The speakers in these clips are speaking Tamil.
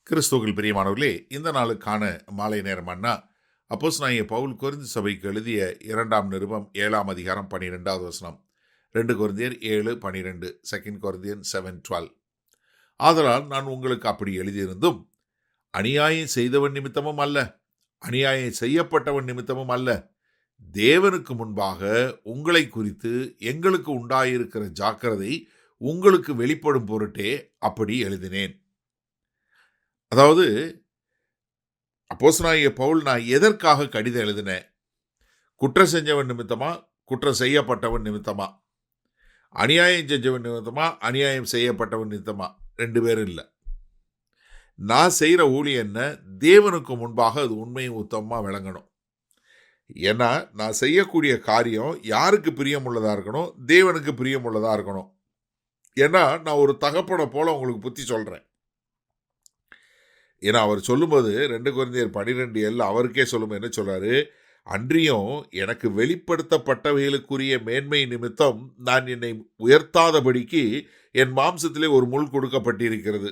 கிறிஸ்துவுக்குள் பிரியமானவர்களே, இந்த நாளுக்கான மாலை நேரம் அண்ணா அப்போஸ்தலனாகிய பவுல் கொரிந்து சபைக்கு எழுதிய 2ஆம் நிருபம் 7ஆம் அதிகாரம் 12வது வசனம். 2 கொரிந்தியர் 7:12, 2 கொரிந்தியன் 7:12. ஆதலால் நான் உங்களுக்கு அப்படி எழுதியிருந்தும் அநியாயம் செய்தவன் நிமித்தமும் அல்ல, அநியாயம் செய்யப்பட்டவன் நிமித்தமும் அல்ல, தேவனுக்கு முன்பாக உங்களை குறித்து எங்களுக்கு உண்டாயிருக்கிற ஜாக்கிரதை உங்களுக்கு வெளிப்படும் பொருட்டே அப்படி எழுதினேன். அதாவது அப்போஸ்தலனாகிய பவுல் நான் எதற்காக கடிதம் எழுதினேன்? குற்றம் செஞ்சவன் நிமித்தமா, குற்றம் செய்யப்பட்டவன் நிமித்தமா? அநியாயம் செஞ்சவன் நிமித்தமா, அநியாயம் செய்யப்பட்டவன் நிமித்தமா? 2 பேரும் இல்லை. நான் செய்கிற ஊழியம் என்ன? தேவனுக்கு முன்பாக அது உண்மையும் உத்தமமா விளங்கணும். ஏன்னா நான் செய்யக்கூடிய காரியம் யாருக்கு பிரியமுள்ளதாக இருக்கணும்? தேவனுக்கு பிரியமுள்ளதாக இருக்கணும். ஏன்னா நான் ஒரு தகப்பனை போல உங்களுக்கு புத்தி சொல்கிறேன். ஏன்னா அவர் சொல்லும்போது 2 கொரிந்தியர் 12:7 அவருக்கே சொல்லும் என்ன சொல்றாரு? அன்றியும் எனக்கு வெளிப்படுத்தப்பட்டவைகளுக்குரிய மேன்மை நிமித்தம் நான் என்னை உயர்த்தாதபடிக்கு என் மாம்சத்திலே ஒரு முள் கொடுக்கப்பட்டிருக்கிறது.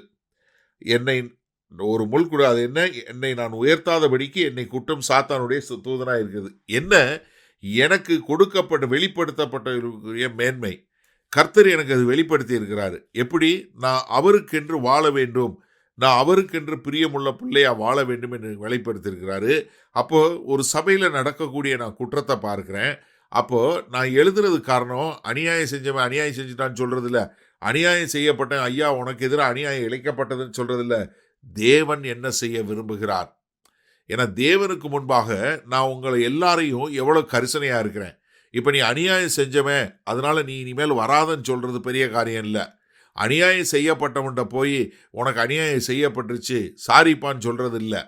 என்னை ஒரு முள் கொடு, அது என்ன? என்னை நான் உயர்த்தாதபடிக்கு என்னை குற்றம் சாத்தானுடைய தூதனாக இருக்குது. என்ன? எனக்கு கொடுக்கப்பட்ட வெளிப்படுத்தப்பட்டவர்களுக்குரிய மேன்மை கர்த்தர் எனக்கு அது வெளிப்படுத்தி இருக்கிறாரு. எப்படி? நான் அவருக்கென்று வாழ வேண்டும், நான் அவருக்கென்று பிரியமுள்ள பிள்ளையா வாழ வேண்டும் என்று வெளிப்படுத்தியிருக்கிறாரு. அப்போ ஒரு சபையில் நடக்கக்கூடிய நான் குற்றத்தை பார்க்கிறேன். அப்போ நான் எழுதுறது காரணம் அநியாயம் செஞ்சவன் அநியாயம் செஞ்சுட்டான்னு சொல்றது இல்லை, அநியாயம் செய்யப்பட்டேன் ஐயா உனக்கு எதிராக அநியாயம் இழைக்கப்பட்டதுன்னு சொல்றது இல்லை. தேவன் என்ன செய்ய விரும்புகிறார்? ஏன்னா தேவனுக்கு முன்பாக நான் உங்களை எல்லாரையும் எவ்வளோ கரிசனையாக இருக்கிறேன். இப்போ நீ அநியாயம் செஞ்சவன் அதனால நீ இனிமேல் வராதன்னு சொல்றது பெரிய காரியம் இல்லை. அநியாயம் செய்யப்பட்டவன்கிட்ட போய் உனக்கு அநியாயம் செய்யப்பட்டுருச்சு சாரிப்பான்னு சொல்றது இல்லை.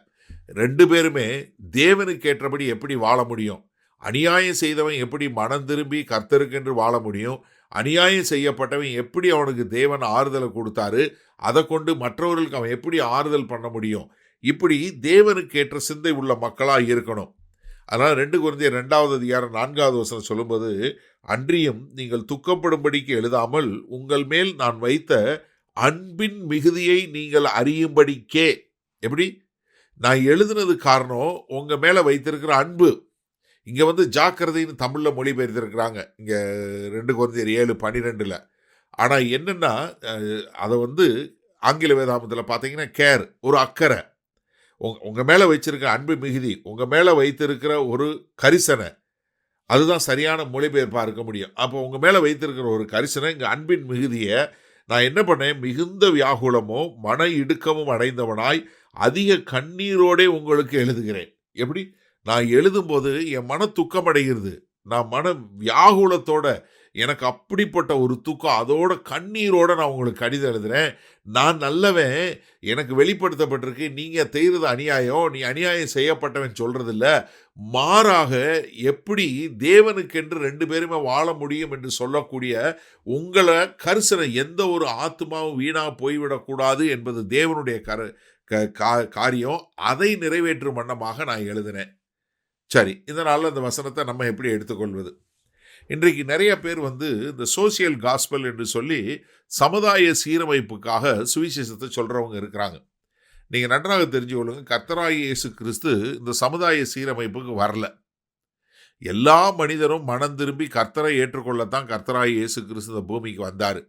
2 பேருமே தேவனுக்கு ஏற்றபடி எப்படி வாழ முடியும்? அநியாயம் செய்தவன் எப்படி மனம் திரும்பி கர்த்தருக்கென்று வாழ முடியும்? அநியாயம் செய்யப்பட்டவன் எப்படி அவனுக்கு தேவன் ஆறுதலை கொடுத்தாரு, அதை கொண்டு மற்றவர்களுக்கு அவன் எப்படி ஆறுதல் பண்ண முடியும்? இப்படி தேவனுக்கு ஏற்ற சிந்தை உள்ள மக்களாக இருக்கணும். அதனால் 2 கொரிந்தியர் 2வது அதிகாரம் 4வது வசனம் சொல்லும்போது, அன்றியும் நீங்கள் துக்கப்படும்படிக்கு எழுதாமல் உங்கள் மேல் நான் வைத்த அன்பின் மிகுதியை நீங்கள் அறியும்படிக்கே. எப்படி? நான் எழுதுனது காரணம் உங்க மேல வைத்திருக்கிற அன்பு. இங்க ஜாக்கிரதைன்னு தமிழ்ல மொழிபெயர்த்திருக்கிறாங்க, இங்க 2 கொரிந்தியர் 7:12. ஆனா என்னன்னா அதை ஆங்கில வேதாகமத்தில் பார்த்தீங்கன்னா கேர், ஒரு அக்கறை. உங்க மேல வச்சிருக்கிற அன்பு மிகுதி, உங்க மேல வைத்திருக்கிற ஒரு கரிசனை, அதுதான் சரியான மொழிபெயர்ப்பாக இருக்க முடியும். அப்போ உங்க மேல வைத்திருக்கிற ஒரு கரிசனை, இங்க அன்பின் மிகுதியை நான் என்ன பண்ணேன்? மிகுந்த வியாகுலமும் மன இடுக்கமும் அடைந்தவனாய் அதிக கண்ணீரோடே உங்களுக்கு எழுதுகிறேன். எப்படி? நான் எழுதும்போது என் மன துக்கம் அடைகிறது, நான் மன வியாகுலத்தோட, எனக்கு அப்படிப்பட்ட ஒரு துக்கம், அதோட கண்ணீரோட நான் உங்களுக்கு கடிதம் எழுதுறேன். நான் நல்லவன், எனக்கு வெளிப்படுத்தப்பட்டிருக்கு, நீங்க செய்யறது அநியாயம், நீ அநியாயம் செய்யப்பட்டவன் சொல்றதில்ல, மாறாக எப்படி தேவனுக்கென்று 2 பேருமே வாழ முடியும் என்று சொல்லக்கூடிய உங்களை கரிசனை, எந்த ஒரு ஆத்மாவும் வீணா போய்விடக்கூடாது என்பது தேவனுடைய காரியம். அதை நிறைவேற்றும் வண்ணமாக நான் எழுதினேன். சரி, இதனால அந்த வசனத்தை நம்ம எப்படி எடுத்துக்கொள்வது? இன்றைக்கு நிறைய பேர் இந்த சோசியல் காஸ்பல் என்று சொல்லி சமுதாய சீரமைப்புக்காக சுவிசேஷத்தை சொல்றவங்க இருக்கிறாங்க. நீங்க நன்றாக தெரிஞ்சு கொள்ளுங்க, கர்த்தராகிய இயேசு கிறிஸ்து இந்த சமுதாய சீரமைப்புக்கு வரல. எல்லா மனிதரும் மனம் திரும்பி கர்த்தரை ஏற்றுக்கொள்ளத்தான் கர்த்தராகிய இயேசு கிறிஸ்து இந்த பூமிக்கு வந்தார்.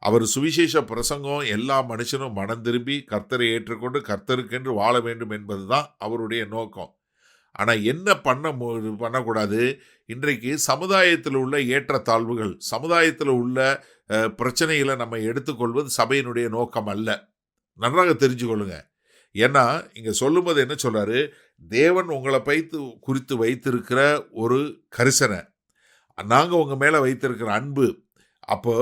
அவர் சுவிசேஷ பிரசங்கம் எல்லா மனுஷனும் மனம் திரும்பி கர்த்தரை ஏற்றுக்கொண்டு கர்த்தருக்கென்று வாழ வேண்டும் என்பதுதான் அவருடைய நோக்கம். ஆனால் என்ன பண்ணக்கூடாது? இன்றைக்கு சமுதாயத்தில் உள்ள ஏற்றத்தாழ்வுகள், சமுதாயத்தில் உள்ள பிரச்சனைகளை நம்ம எடுத்துக்கொள்வது சபையினுடைய நோக்கம் அல்ல. நன்றாக தெரிஞ்சு கொள்ளுங்க. ஏன்னா இங்கே சொல்லும்போது என்ன சொல்றாரு? தேவன் உங்களை குறித்து வைத்திருக்கிற ஒரு கரிசனை, நாங்கள் உங்கள் மேலே வைத்திருக்கிற அன்பு. அப்போ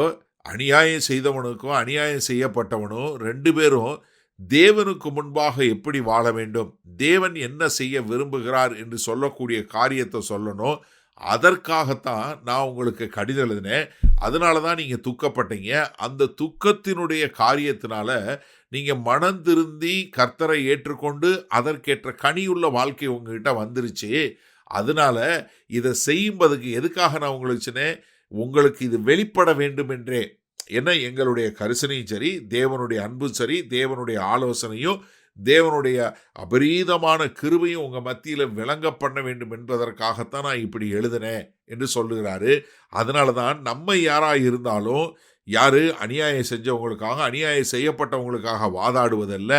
அநியாயம் செய்தவனுக்கும் அநியாயம் செய்யப்பட்டவனும் 2 பேரும் தேவனுக்கு முன்பாக எப்படி வாழ வேண்டும், தேவன் என்ன செய்ய விரும்புகிறார் என்று சொல்லக்கூடிய காரியத்தை சொல்லணும். அதற்காகத்தான் நான் உங்களுக்கு கடிதம் எழுதினேன். அதனால தான் நீங்கள் துக்கப்பட்டீங்க. அந்த துக்கத்தினுடைய காரியத்தினால நீங்கள் மனம் திருந்தி கர்த்தரை ஏற்றுக்கொண்டு அதற்கேற்ற கனியுள்ள வாழ்க்கை உங்ககிட்ட வந்துருச்சு. அதனால இதை செய்யும்பதுக்கு எதுக்காக நான் உங்களுக்கு சொன்னேன்? உங்களுக்கு இது வெளிப்பட வேண்டும் என்றே. ஏன்னா எங்களுடைய கரிசனையும் சரி, தேவனுடைய அன்பும் சரி, தேவனுடைய ஆலோசனையும் தேவனுடைய அபரீதமான கிருபையும் உங்க மத்தியில விளங்க பண்ண வேண்டும் என்பதற்காகத்தான் நான் இப்படி எழுதினேன் என்று சொல்லுகிறாரு. அதனால தான் நம்ம யாரா இருந்தாலும், யாரு அநியாயம் செஞ்சவங்களுக்காக, அநியாயம் செய்யப்பட்டவங்களுக்காக வாதாடுவதல்ல,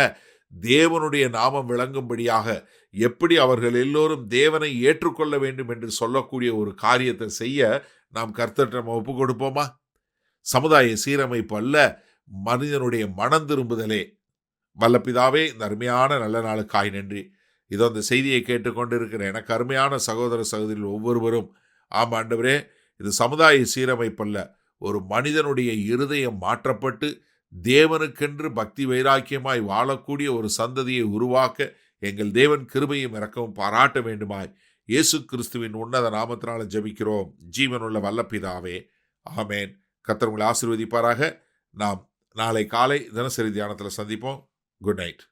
தேவனுடைய நாமம் விளங்கும்படியாக எப்படி அவர்கள் எல்லோரும் தேவனை ஏற்றுக்கொள்ள வேண்டும் என்று சொல்லக்கூடிய ஒரு காரியத்தை செய்ய நாம் கர்த்தர்ட்ட நம்ம ஒப்பு கொடுப்போமா? சமுதாய சீரமைப்பு அல்ல, மனிதனுடைய மனம் திரும்புதலே. வல்ல பிதாவே, இந்த அருமையான நல்ல நாளுக்காய் நன்றி. இதோ இந்த செய்தியை கேட்டுக்கொண்டு இருக்கிற எனக்கு அருமையான சகோதர சகோதரிகள் ஒவ்வொருவரும், ஆமா ஆண்டவரே, இது சமுதாய சீரமைப்பல்ல, ஒரு மனிதனுடைய இருதயம் மாற்றப்பட்டு தேவனுக்கென்று பக்தி வைராக்கியமாய் வாழக்கூடிய ஒரு சந்ததியை உருவாக்க எங்கள் தேவன் கிருபையும் இரக்கமும் பாராட்ட வேண்டுமாய் இயேசு கிறிஸ்துவின் உன்னத நாமத்தினால ஜெபிக்கிறோம் ஜீவனுள்ள வல்ல பிதாவே, ஆமேன். கர்த்தர் உங்களை ஆசீர்வதிப்பாராக. நாம் நாளை காலை தினசரி தியானத்தில் சந்திப்போம். Good night.